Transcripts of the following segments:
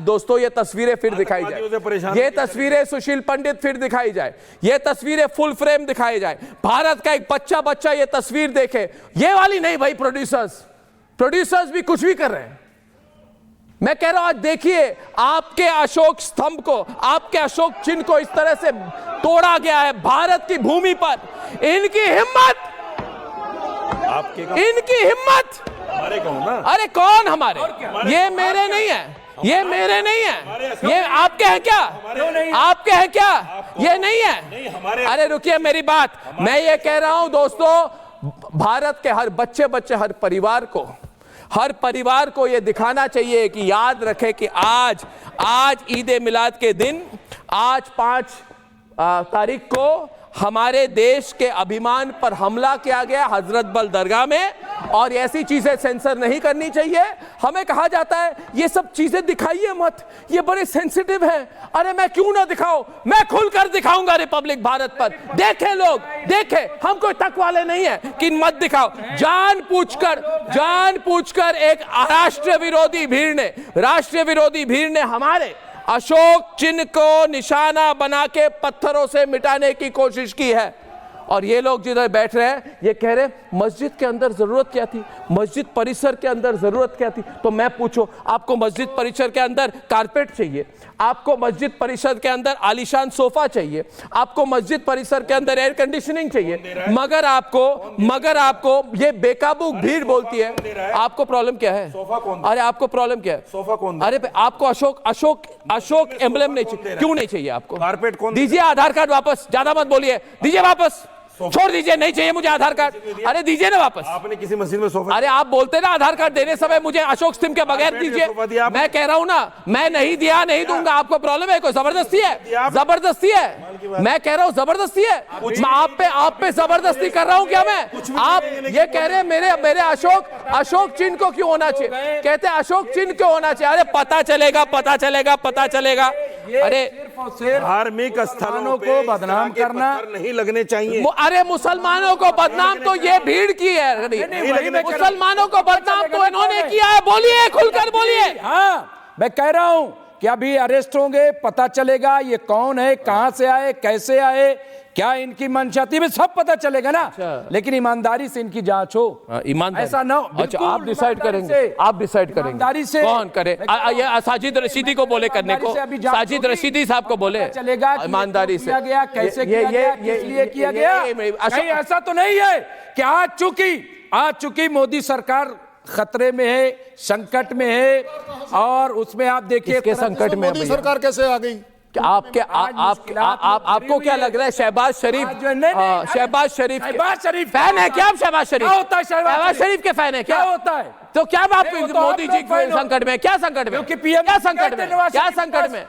दोस्तों ये तस्वीरें फिर दिखाई जाए, ये तस्वीरें सुशील पंडित फिर दिखाई जाए, ये तस्वीरें फुल फ्रेम दिखाई जाए, भारत का एक बच्चा ये तस्वीर देखे, ये वाली नहीं भाई। प्रोड्यूसर्स भी कुछ भी कर रहे हैं। मैं कह रहा हूं आज देखिए आपके अशोक स्तंभ को, आपके अशोक चिन्ह को इस तरह से तोड़ा गया है भारत की भूमि पर। इनकी हिम्मत, इनकी हिम्मत। हमारे कौन ना? अरे कौन हमारे? ये मेरे नहीं है, ये मेरे नहीं है, ये आपके हैं क्या? आपके हैं क्या? ये नहीं है। अरे रुकिए मेरी बात, मैं ये कह रहा हूं दोस्तों, भारत के हर बच्चे हर परिवार को ये दिखाना चाहिए कि याद रखे कि आज ईद ए मिलाद के दिन, आज 5 तारीख को हमारे देश के अभिमान पर हमला किया गया हजरत बल दरगाह में, और ऐसी चीजें सेंसर नहीं करनी चाहिए। हमें कहा जाता है ये सब चीजें दिखाइए मत, ये बड़े सेंसिटिव हैं। अरे मैं क्यों ना दिखाऊं, मैं खुलकर दिखाऊंगा रिपब्लिक भारत पर। देखें लोग, देखें, हम कोई तक वाले नहीं है कि मत दिखाओ। जानबूझकर एक राष्ट्र विरोधी भीड़ ने हमारे अशोक चिन्ह को निशाना बना के पत्थरों से मिटाने की कोशिश की है। और ये लोग जिधर बैठ रहे हैं ये कह रहे मस्जिद के अंदर जरूरत क्या थी, मस्जिद परिसर के अंदर जरूरत क्या थी। तो मैं पूछो, आपको मस्जिद परिसर के अंदर कारपेट चाहिए, आपको मस्जिद परिसर के अंदर आलीशान सोफा चाहिए, आपको मस्जिद परिसर के अंदर एयर कंडीशनिंग चाहिए, मगर आपको ये बेकाबू भीड़ बोलती है। आपको प्रॉब्लम क्या है? अरे आपको प्रॉब्लम क्या है? सोफा कौन? अरे आपको अशोक एम्ब्लेम नहीं चाहिए, क्यों नहीं चाहिए आपको? कारपेट कौन? दीजिए आधार कार्ड वापस, ज्यादा मत बोलिए, दीजिए वापस, छोड़ दीजिए, नहीं चाहिए मुझे आधार कार्ड। अरे दीजिए ना वापस। आपने किसी मस्जिद में सोफा? अरे आप बोलते ना आधार कार्ड देने समय मुझे अशोक स्तंभ के बगैर दीजिए। मैं कह रहा हूं ना, मैं नहीं दिया, नहीं दूंगा। आपको प्रॉब्लम है? कोई जबरदस्ती है? जबरदस्ती है? मैं कह रहा हूं जबरदस्ती है। मैं आप पे जबरदस्ती कर रहा हूं क्या? मैं आप ये कह रहे हैं मेरे अशोक चिन्ह को क्यों होना चाहिए? कहते हैं अशोक चिन्ह क्यों होना चाहिए? अरे पता चलेगा। अरे धार्मिक स्थलों को बदनाम करना नहीं लगने चाहिए। अरे मुसलमानों को बदनाम तो ये भीड़ की है, मुसलमानों को बदनाम तो इन्होंने किया है। बोलिए, खुलकर बोलिए। हाँ, मैं कह रहा हूं कि अभी अरेस्ट होंगे, पता चलेगा ये कौन है, कहां से आए, कैसे आए, क्या इनकी मंशा थी, भी सब पता चलेगा ना। लेकिन ईमानदारी से इनकी जांच हो। ईमानदारी ऐसा ना हो। अच्छा, आप डिसाइड करेंगे ईमानदारी से कौन करे? साजिद रशीदी को बोले करने को, साजिद रशीदी साहब को बोले चलेगा ईमानदारी से गया, कैसे किया गया, किस लिए किया गया। कहीं ऐसा तो नहीं है कि आज चुकी मोदी सरकार खतरे में है, संकट में है, और उसमें आप देखिए किसके संकट में? मोदी सरकार कैसे आ गई? आपको क्या लग रहा है? शहबाज शरीफ फैन है क्या? आप शहबाज शरीफ के फैन है क्या? होता है तो क्या आप मोदी जी के संकट में? क्या संकट में? क्या संकट में?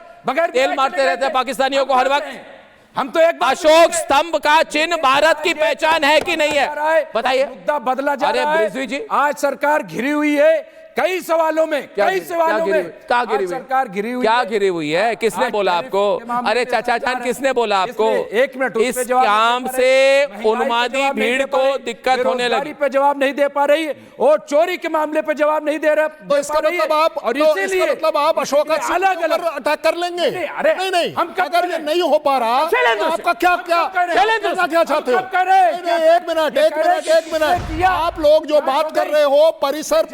तेल मारते रहते हैं पाकिस्तानियों को हर वक्त। हम तो एक अशोक स्तंभ का चिन्ह भारत की पहचान है कि नहीं है? बताइए। मुद्दा बदला जा रहा है। रिजवी जी, आज सरकार घिरी हुई है कई सवालों में, क्या घिरी हुई है? किसने बोला आपको? अरे चाचा जान, किसने बोला आपको? एक मिनट, इस काम से उन्मादी भीड़ को दिक्कत होने लगी। पे जवाब नहीं दे पा रही है, और चोरी के मामले पे जवाब नहीं दे रहा। तो इसका मतलब आप अशोक अलग अटैक कर लेंगे? नहीं, हम अगर ये नहीं हो पा रहा तो आपका क्या चाहते हो? एक मिनट, आप लोग जो बात कर रहे हो परिसर,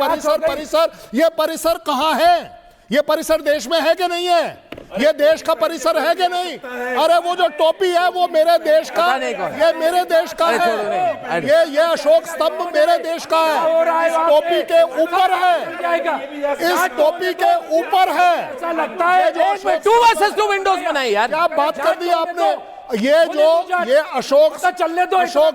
ये परिसर कहां है? ये परिसर देश में है कि नहीं है? ये देश का परिसर है कि नहीं? अरे वो जो टोपी है वो मेरे देश का, ये मेरे देश का है। ये अशोक स्तंभ मेरे देश का है। इस टोपी के ऊपर है, इस टोपी के ऊपर है। ऐसा लगता है जो 2 वर्सेस 2 विंडोज बनाई यार। क्या बात कर दी आपने? ये अशोक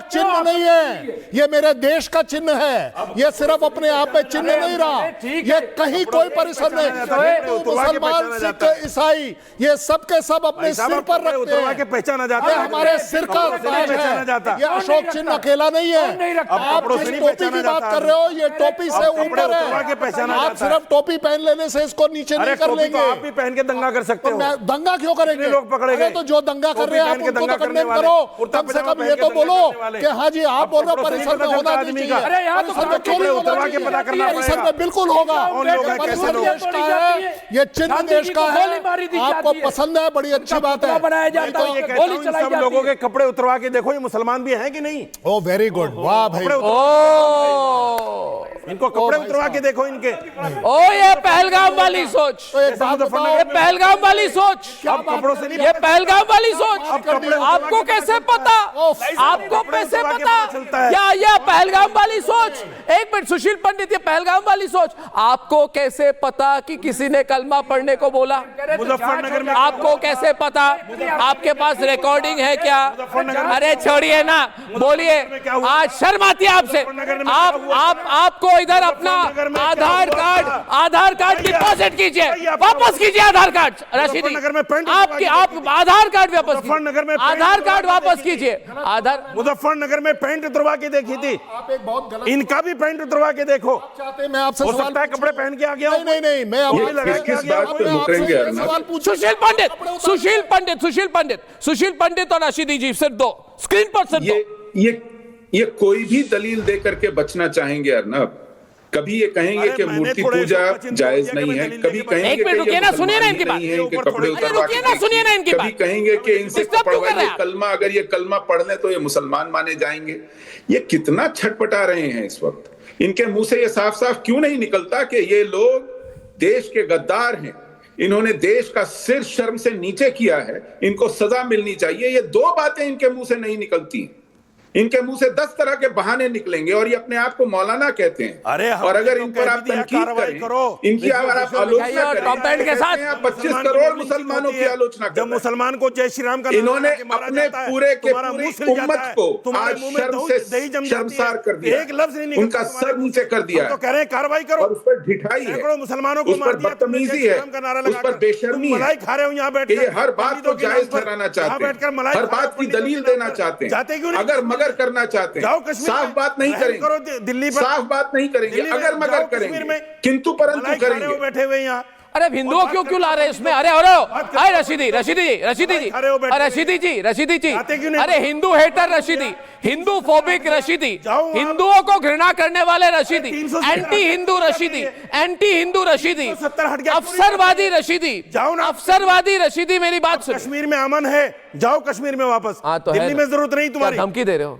चिन्ह नहीं है, ये मेरे देश का चिन्ह है। ये सिर्फ अपने आप में चिन्ह नहीं रहा, ये कहीं कोई परिसर नहीं। हिंदू, मुसलमान, सिख, ईसाई, ये सब के सब अपने सिर पर रखते हैं। पहचाना जाता है, हमारे सिर का ताज है। ये अशोक चिन्ह अकेला नहीं है। आप जिस टोपी की बात कर रहे हो, ये टोपी से ऊपर है। आप सिर्फ टोपी पहन लेने से इसको नीचे नहीं कर लेंगे। आप भी पहन के दंगा कर सकते हो। दंगा क्यों करेंगे? लोग पकड़े गए तो जो दंगा कर रहे हैं पहन के उनको दंगा तो करने कंडेम वाले, करो, कुर्ता कम से पजामा कम पहन ये के तो दंगा बोलो करने वाले। कि हाँ जी आप बोल रहे हो कपड़ों से परिसर में नहीं होना पता नहीं आदमी चाहिए, का। अरे यहाँ तो परिसर में कपड़े चोरी होना उतरवा के चाहिए, पता करना परिसर पड़ेगा। में बिल्कुल होगा। कौन लोग हैं, कैसे परिसर लोग देश हैं? का है, ये चिन्ह गांधी देश जी का को गोली मारी दी है, आपको जाती है। पसंद है, बड़ी अच्छी बात है। बनाया जाता तो ये है, कहता गोली हूं, इन चलाई सब जाती लोगों है। के कपड़े उतरवा के देखो, ये मुसलमान भी हैं कि नहीं? ओ वेरी गुड, वाह भाई। इनको कपड़े उतरवा के देखो इनके। ओ ये पहलगाम वाली सोच, तो एक बात बताओ, ये पहलगाम वाली सोच, अब कपड़ों से नहीं, ये पहलगाम वाली सोच। अब कपड़े आपको कैसे पता, आपको कपड़े कैसे उतरवा के पता पता चलता है। क्या यह पहलगाम वाली सोच? एक मिनट सुशील पंडित, ये पहलगाम वाली सोच, आपको कैसे पता कि किसी ने कलमा पढ़ने को बोला? मुजफ्फरनगर में आपको कैसे पता? आपके पास रिकॉर्डिंग है क्या? अरे छोड़िए ना, बोलिए, आज शर्म आती है आपसे। आपको इधर अपना आधार कार्ड डिपॉजिट कीजिए, वापस कीजिए आधार कार्ड। रशीदी, आपकी आप आधार कार्ड वापस कीजिए, आधार कार्ड वापस कीजिए। आधार मुजफ्फरनगर में पैंट उतरवा के देखी थी, आप एक बहुत गलत इनका भी पैंट उतरवा के देखो। चाहते हैं, मैं आपसे हो सवाल सकता है कपड़े पहन के आ गया नहीं नहीं नहीं, मैं ये लगा के आ गया। सुशील पंडित, सुशील पंडित, सुशील पंडित, सुशील पंडित और रशीदी जी, सिर्फ दो स्क्रीन पर, सिर्फ दो। ये कोई भी दलील दे करके बचना चाहेंगे अर्नब। कभी ये कहेंगे कि मूर्ति पूजा जायज नहीं है, कभी कहेंगे एक मिनट कि रुकिए ये ना, सुनिए ना मुसलमान इनकी ही बात। नहीं है, इनके कपड़े अरे उतरवा रुकिए के ना, सुनिए ना इनकी कभी बात। कहेंगे कि इनसे डिस्टर्ब क्यों कर रहे पढ़वाइए हैं आप? कलमा, अगर ये कलमा पढ़ ले तो ये मुसलमान माने जाएंगे। ये कितना छटपटा रहे हैं इस वक्त। इनके मुंह से ये साफ साफ क्यों नहीं निकलता कि ये लोग देश के गद्दार हैं, इन्होंने देश का सिर शर्म से नीचे किया है, इनको सजा मिलनी चाहिए। ये दो बातें इनके मुंह से नहीं निकलती। इनके मुंह से 10 तरह के बहाने निकलेंगे और ये अपने आप को मौलाना कहते हैं। अरे और अगर इन पर आप तनकीद करें, इनकी अगर आप आलोचना और टॉप एंड के साथ करें, 25 करोड़ मुसलमानों की आलोचना कर जब रहे हैं। मुसलमान को जय श्री राम का नारा इन्होंने लगा के मारा अपने जाता है, पूरे के तुम्हारा पूरी मुंह सिल जाता उम्मत है, को तुम्हारे आज मुंह में शर्म दही जम से जाती शर्मसार है, कर दिया, एक लफ्ज नहीं निकलता उनका तुम्हारे सर मुंह नीचे से। कर दिया हम तो कह रहे हैं कार्रवाई करो, और उस पर ढिठाई है, सैकड़ों मुसलमानों को उस मार पर दिया, तुमने बदतमीजी जय है, श्री राम का नारा उस लगा पर कर। बेशर्मी तुम मलाई है खा रहे हो यहाँ बैठ कि ये कर, हर बात को पंडितों के जायज नाम पर। ठहराना यहाँ चाहते बैठकर मलाई हैं, हर खा रहे हो बात की पंडितों दलील के नाम देना पर। चाहते जाते क्यों हैं, नहीं? अगर मगर करना चाहते जाओ हैं, कश्मीर साफ में, बात नहीं रहम करो करेंगे, दिल्ली पर, साफ बात नहीं करेंगे, दिल्ली में अगर मगर जाओ कश्मीर करेंगे, में, किंतु परंतु मलाई खा रहे हो करेंगे। बैठे हुए यहाँ। अरे हिंदुओं क्यों ला रहे हैं इसमें? अरे अरे रशीदी, रशीदी जी, रशीदी जी, अरे रशीदी जी, रशीदी जी, अरे हिंदू हेटर रशीदी, हिंदू फोबिक रशीदी, हिंदुओं को घृणा करने वाले रशीदी, एंटी हिंदू रशीदी, एंटी हिंदू रशीदी, अफसरवादी रशीदी, अफसरवादी रशीदी। मेरी बात सुन, कश्मीर में अमन है, जाओ कश्मीर में वापस। हाँ तो दिल्ली में जरूरत नहीं तुम्हारी। धमकी दे रहे हो?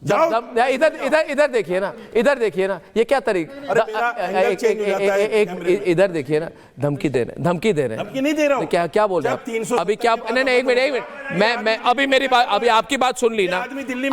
जाओ। इधर इधर इधर देखिए ना, इधर देखिए ना, ये क्या तरीका? इधर देखिए ना, धमकी दे रहे हैं, धमकी दे रहे हैं। धमकी नहीं दे रहा हूं। क्या क्या बोल रहे हैं? 300 अभी क्या? नहीं, एक मिनट, मैं अभी मेरी बात, अभी आपकी बात सुन ली ना,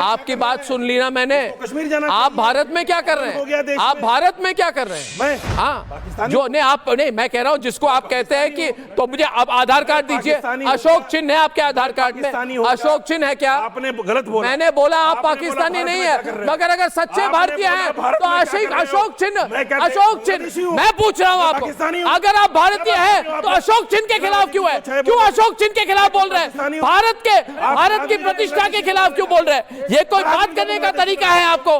आपकी बात सुन ली ना मैंने। कश्मीर जाना आप भारत में क्या कर रहे हो गया हैं? देश आप में। भारत में क्या कर रहे हैं? मैं हाँ, जो नहीं आप नहीं, मैं कह रहा हूँ जिसको आप कहते हैं कि, तो मुझे अब आधार कार्ड दीजिए। पाकिस्तानी अशोक चिन्ह है आपके आधार कार्ड पाकिस्तानी में? होगा। अशोक चिन्ह है क्या? आपने गलत बोला। मैंने बोला आप आपने पाकिस्तानी बोला नहीं भारत में क्या कर है, रहे हैं? मगर अगर सच्चे आपने भारतीय बोला हैं भारत तो में क्या कर रहे हो? अशोक चिन्ह, मैं कहते- अशोक मोदी चिन्ह, हूं। मैं पूछ रहा हूँ मैं आपको, पाकिस्तानी हूं। अगर आप भारतीय हैं तो अशोक चिन्ह के खिलाफ क्यों है? क्यों अशोक चिन्ह के खिलाफ बोल रहे हैं? भारत की प्रतिष्ठा के खिलाफ क्यों बोल रहे हैं? ये कोई बात करने का तरीका है आपको?